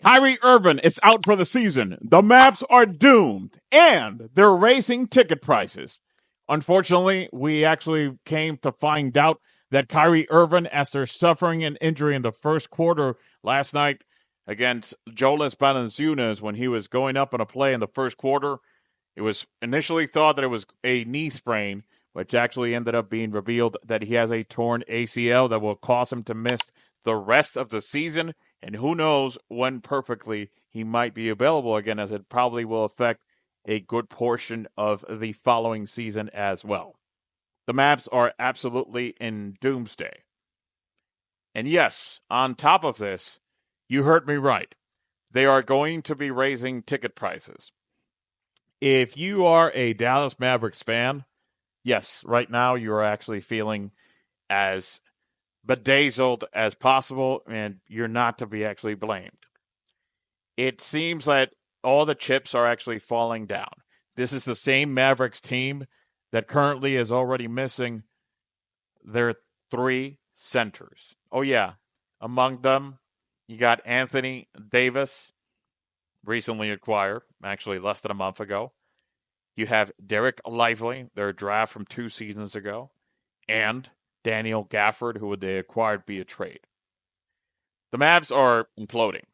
Kyrie Irving is out for the season. The Mavs are doomed, and they're raising ticket prices. Unfortunately, we actually came to find out that Kyrie Irving, after suffering an injury in the first quarter last night against Jonas Valanciunas when he was going up on a play in the first quarter, it was initially thought that it was a knee sprain, which actually ended up being revealed that he has a torn ACL that will cause him to miss the rest of the season. And who knows when perfectly he might be available again, as it probably will affect a good portion of the following season as well. The Mavs are absolutely in doomsday. And yes, on top of this, you heard me right. They are going to be raising ticket prices. If you are a Dallas Mavericks fan, yes, right now you are actually feeling as bedazzled as possible, and you're not to be actually blamed. It seems that all the chips are actually falling down. This is the same Mavericks team that currently is already missing their three centers. Oh, yeah. Among them, you got Anthony Davis, recently acquired, actually less than a month ago. You have Derek Lively, their draft from 2 seasons ago, and Daniel Gafford, who they acquired via trade. The Mavs are imploding.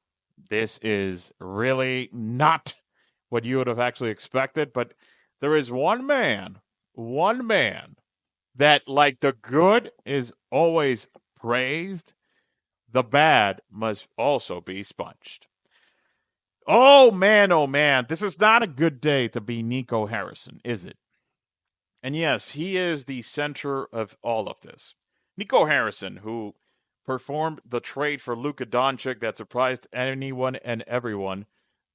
This is really not what you would have actually expected, but there is one man, that, like the good is always praised, the bad must also be sponged. Oh man, this is not a good day to be Nico Harrison, is it? And yes, he is the center of all of this. Nico Harrison, who performed the trade for Luka Doncic that surprised anyone and everyone,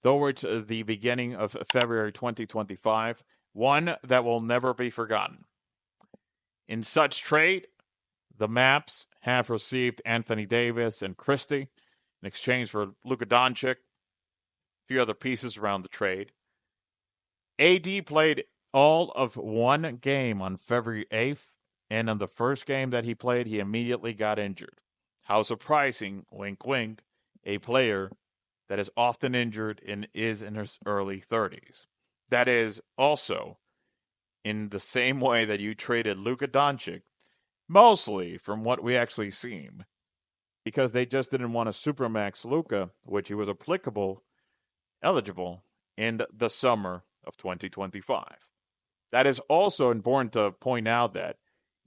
towards the beginning of February 2025, one that will never be forgotten. In such trade, the Mavs have received Anthony Davis and Christie in exchange for Luka Doncic, a few other pieces around the trade. AD played all of one game on February 8th, and in the first game that he played, he immediately got injured. How surprising, wink wink, a player that is often injured and is in his early 30s. That is also in the same way that you traded Luka Doncic, mostly from what we actually seen, because they just didn't want to supermax Luka, which he was eligible in the summer of 2025. That is also important to point out that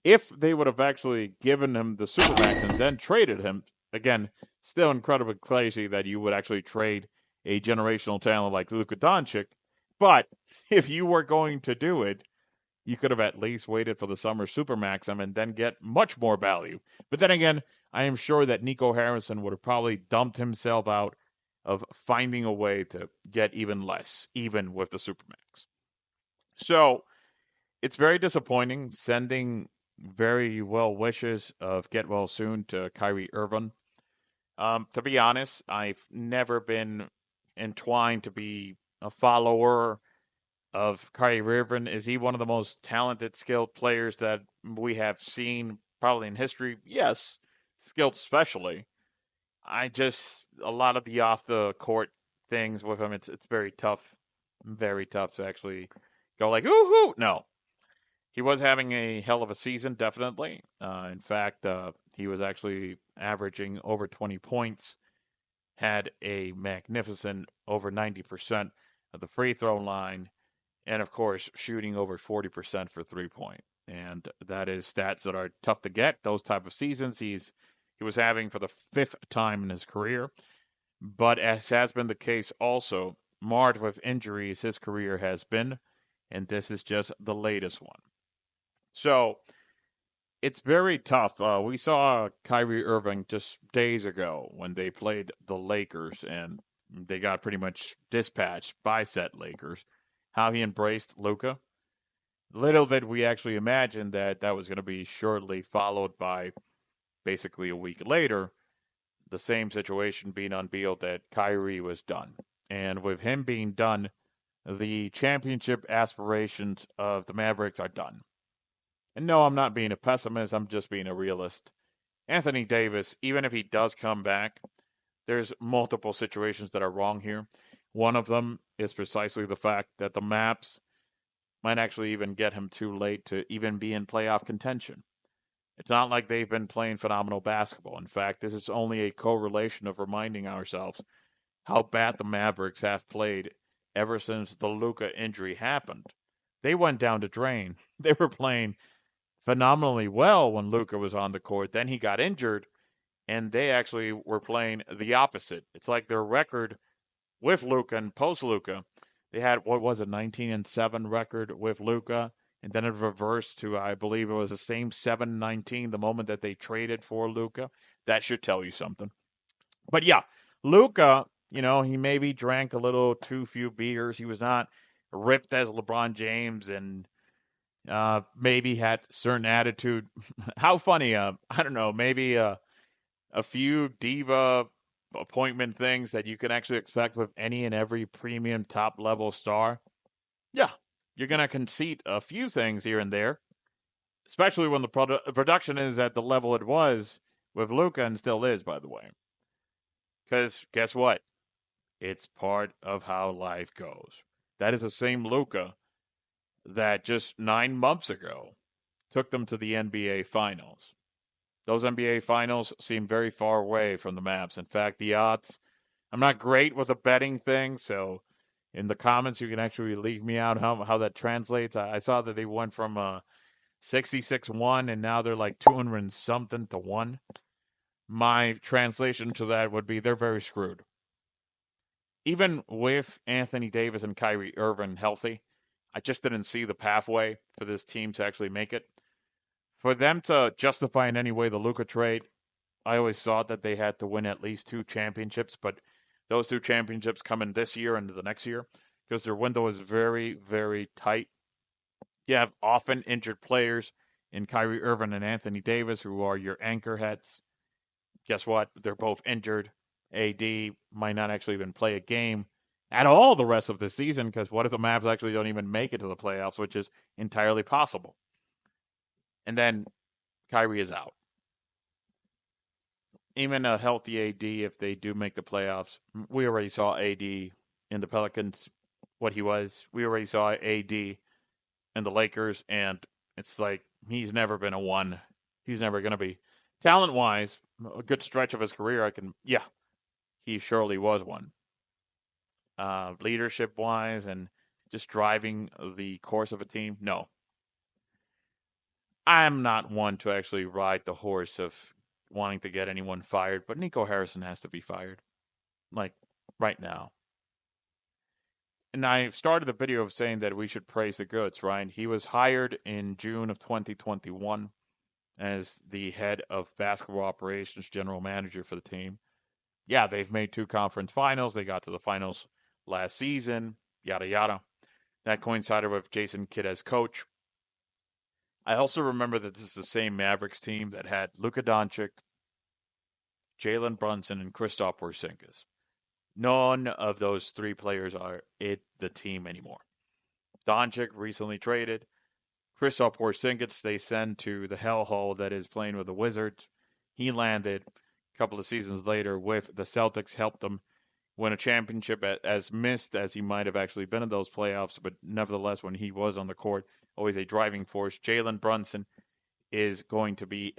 if they would have actually given him the supermax and then traded him, again, still incredibly crazy that you would actually trade a generational talent like Luka Doncic. But if you were going to do it, you could have at least waited for the summer supermax and then get much more value. But then again, I am sure that Nico Harrison would have probably dumped himself out of finding a way to get even less, even with the supermax. So it's very disappointing, sending very well wishes of get well soon to Kyrie Irving. To be honest, I've never been entwined to be a follower of Kyrie Irving. Is he one of the most talented, skilled players that we have seen probably in history? Yes, skilled especially. A lot of the off the court things with him, it's very tough to actually go like, ooh, no. He was having a hell of a season, definitely. In fact, he was actually averaging over 20 points, had a magnificent over 90% of the free throw line, and of course, shooting over 40% for 3-point. And that is stats that are tough to get. Those type of seasons he was having for the 5th time in his career. But as has been the case also, marred with injuries, his career has been, and this is just the latest one. So it's very tough. We saw Kyrie Irving just days ago when they played the Lakers, and they got pretty much dispatched by said Lakers. How he embraced Luka. Little did we actually imagine that was going to be shortly followed by, basically a week later, the same situation being unveiled that Kyrie was done. And with him being done, the championship aspirations of the Mavericks are done. And no, I'm not being a pessimist, I'm just being a realist. Anthony Davis, even if he does come back, there's multiple situations that are wrong here. One of them is precisely the fact that the Mavs might actually even get him too late to even be in playoff contention. It's not like they've been playing phenomenal basketball. In fact, this is only a correlation of reminding ourselves how bad the Mavericks have played ever since the Luka injury happened. They went down the drain. They were playing phenomenally well when Luka was on the court. Then he got injured, and they actually were playing the opposite. It's like their record with Luka and post Luka, they had what was it, 19-7 record with Luka, and then it reversed to I believe it was the same 7-19 the moment that they traded for Luka. That should tell you something. But yeah, Luka, he maybe drank a little too few beers. He was not ripped as LeBron James, and maybe had certain attitude. How funny! I don't know. Maybe a few diva appointment things that you can actually expect with any and every premium top level star. Yeah, you're going to concede a few things here and there, especially when the production is at the level it was with Luka and still is, by the way. Because guess what? It's part of how life goes. That is the same Luka that just 9 months ago took them to the NBA Finals. Those NBA Finals seem very far away from the Mavs. In fact, the odds, I'm not great with a betting thing, so in the comments you can actually leave me out how that translates. I saw that they went from 66-1 and now they're like 200 and something to 1. My translation to that would be they're very screwed. Even with Anthony Davis and Kyrie Irving healthy, I just didn't see the pathway for this team to actually make it. For them to justify in any way the Luka trade, I always thought that they had to win at least 2 championships, but those 2 championships come in this year and the next year because their window is very, very tight. You have often injured players in Kyrie Irving and Anthony Davis who are your anchor heads. Guess what? They're both injured. AD might not actually even play a game at all the rest of the season because what if the Mavs actually don't even make it to the playoffs, which is entirely possible. And then Kyrie is out. Even a healthy AD, if they do make the playoffs, we already saw AD in the Pelicans, what he was. We already saw AD in the Lakers, and it's like he's never been a 1. He's never going to be. Talent-wise, a good stretch of his career, he surely was one. Leadership-wise and just driving the course of a team, no. I'm not one to actually ride the horse of wanting to get anyone fired, but Nico Harrison has to be fired. Like, right now. And I started the video of saying that we should praise the goods, right? He was hired in June of 2021 as the head of basketball operations, general manager for the team. Yeah, they've made 2 conference finals. They got to the finals last season, yada, yada. That coincided with Jason Kidd as coach. I also remember that this is the same Mavericks team that had Luka Doncic, Jalen Brunson, and Kristaps Porzingis. None of those 3 players are the team anymore. Doncic recently traded. Kristaps Porzingis they send to the hellhole that is playing with the Wizards. He landed a couple of seasons later with the Celtics, helped them win a championship as missed as he might have actually been in those playoffs, but nevertheless, when he was on the court, always a driving force. Jalen Brunson is going to be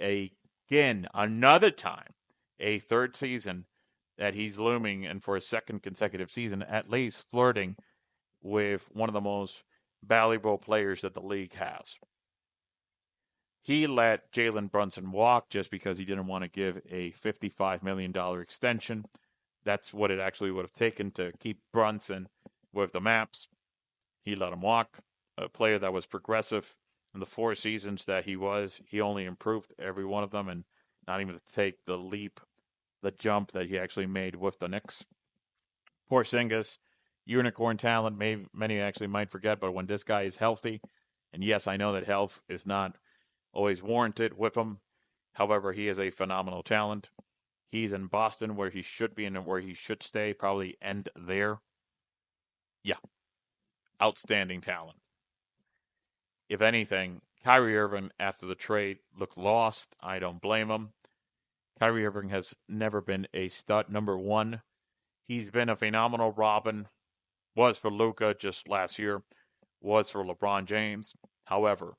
again, another time, a 3rd season that he's looming, and for a 2nd consecutive season, at least flirting with one of the most valuable players that the league has. He let Jalen Brunson walk just because he didn't want to give a $55 million extension. That's what it actually would have taken to keep Brunson with the Mavs. He let him walk. A player that was progressive in the 4 seasons that he was. He only improved every one of them, and not even to take the leap, the jump that he actually made with the Knicks. Porzingis, unicorn talent, many actually might forget, but when this guy is healthy, and yes, I know that health is not always warranted with him. However, he is a phenomenal talent. He's in Boston where he should be and where he should stay, probably end there. Yeah, outstanding talent. If anything, Kyrie Irving after the trade looked lost. I don't blame him. Kyrie Irving has never been a stud number one. He's been a phenomenal Robin. Was for Luka just last year. Was for LeBron James. However,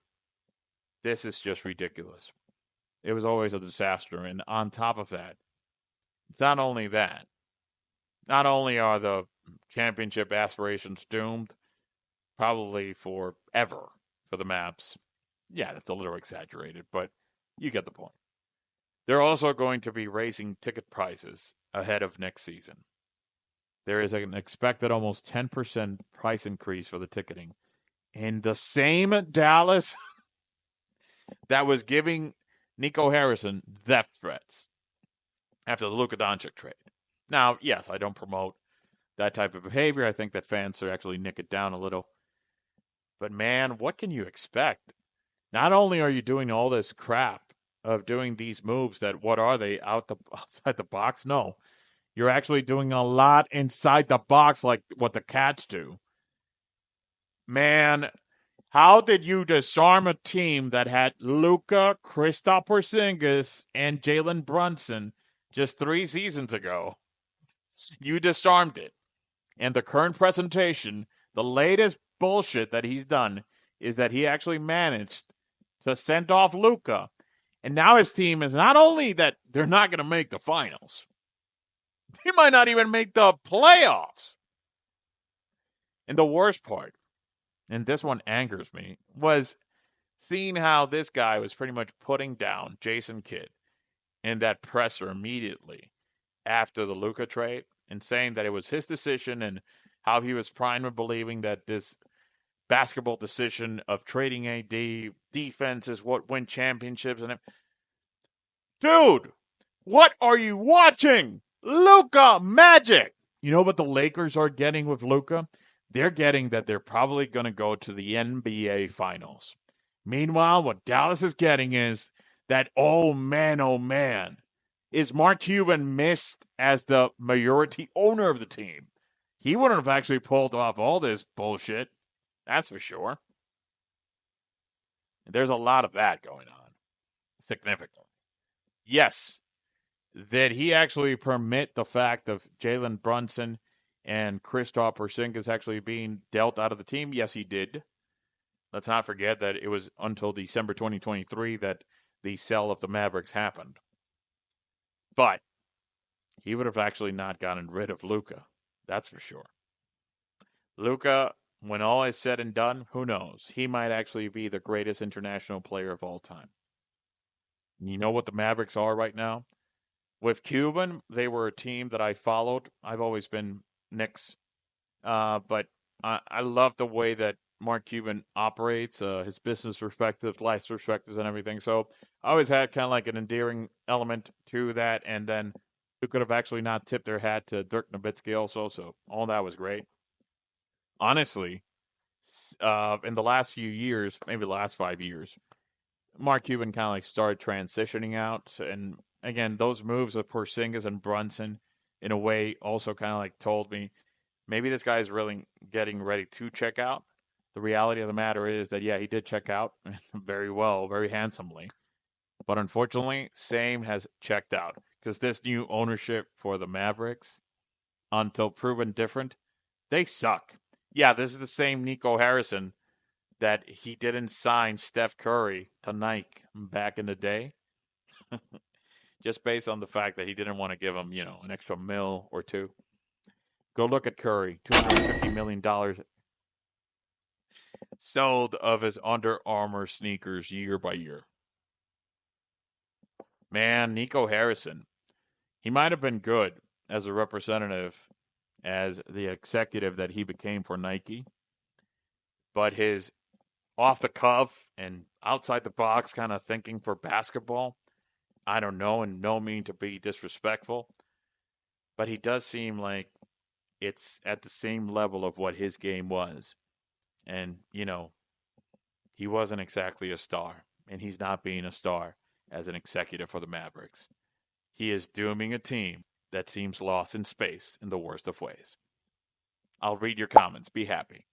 this is just ridiculous. It was always a disaster. And on top of that, it's not only that. Not only are the championship aspirations doomed, probably forever for the Mavs. Yeah, that's a little exaggerated, but you get the point. They're also going to be raising ticket prices ahead of next season. There is an expected almost 10% price increase for the ticketing. And the same Dallas that was giving Nico Harrison death threats after the Luka Doncic trade. Now, yes, I don't promote that type of behavior. I think that fans should actually nick it down a little. But man, what can you expect? Not only are you doing all this crap of doing these moves that, what are they, outside the box? No. You're actually doing a lot inside the box like what the Cats do. Man, how did you disarm a team that had Luka, Kristaps Porzingis, and Jalen Brunson just 3 seasons ago? You disarmed it. And the current presentation, the latest bullshit that he's done, is that he actually managed to send off Luka. And now his team is not only that they're not going to make the finals, they might not even make the playoffs. And the worst part, and this one angers me, was seeing how this guy was pretty much putting down Jason Kidd in that presser immediately after the Luka trade and saying that it was his decision and how he was primed with believing that this basketball decision of trading AD defense is what win championships. And dude, what are you watching? Luka Magic. You know what the Lakers are getting with Luka? They're getting that they're probably going to go to the NBA Finals. Meanwhile, what Dallas is getting is that, oh man, is Mark Cuban missed as the majority owner of the team. He wouldn't have actually pulled off all this bullshit. That's for sure. There's a lot of that going on. Significantly. Yes, that he actually permit the fact of Jalen Brunson and Kristaps Porzingis actually being dealt out of the team. Yes, he did. Let's not forget that it was until December 2023 that the sale of the Mavericks happened. But he would have actually not gotten rid of Luka. That's for sure. Luka, when all is said and done, who knows? He might actually be the greatest international player of all time. You know what the Mavericks are right now? With Cuban, they were a team that I followed. I've always been Knicks. But I love the way that Mark Cuban operates, his business perspective, life perspectives, and everything. So I always had kind of like an endearing element to that. And then who could have actually not tipped their hat to Dirk Nowitzki also. So all that was great. Honestly, in the last few years, maybe the last 5 years, Mark Cuban kind of like started transitioning out. And again, those moves of Porzingis and Brunson, in a way, also kind of like told me maybe this guy is really getting ready to check out. The reality of the matter is that, yeah, he did check out very well, very handsomely. But unfortunately, same has checked out because this new ownership for the Mavericks, until proven different, they suck. Yeah, this is the same Nico Harrison that he didn't sign Steph Curry to Nike back in the day. Just based on the fact that he didn't want to give him, an extra $1 or $2 million. Go look at Curry, $250 million sold of his Under Armour sneakers year by year. Man, Nico Harrison, he might have been good as a representative, as the executive that he became for Nike. But his off the cuff and outside the box kind of thinking for basketball, I don't know, and no mean to be disrespectful, but he does seem like it's at the same level of what his game was. And, he wasn't exactly a star, and he's not being a star as an executive for the Mavericks. He is dooming a team that seems lost in space in the worst of ways. I'll read your comments. Be happy.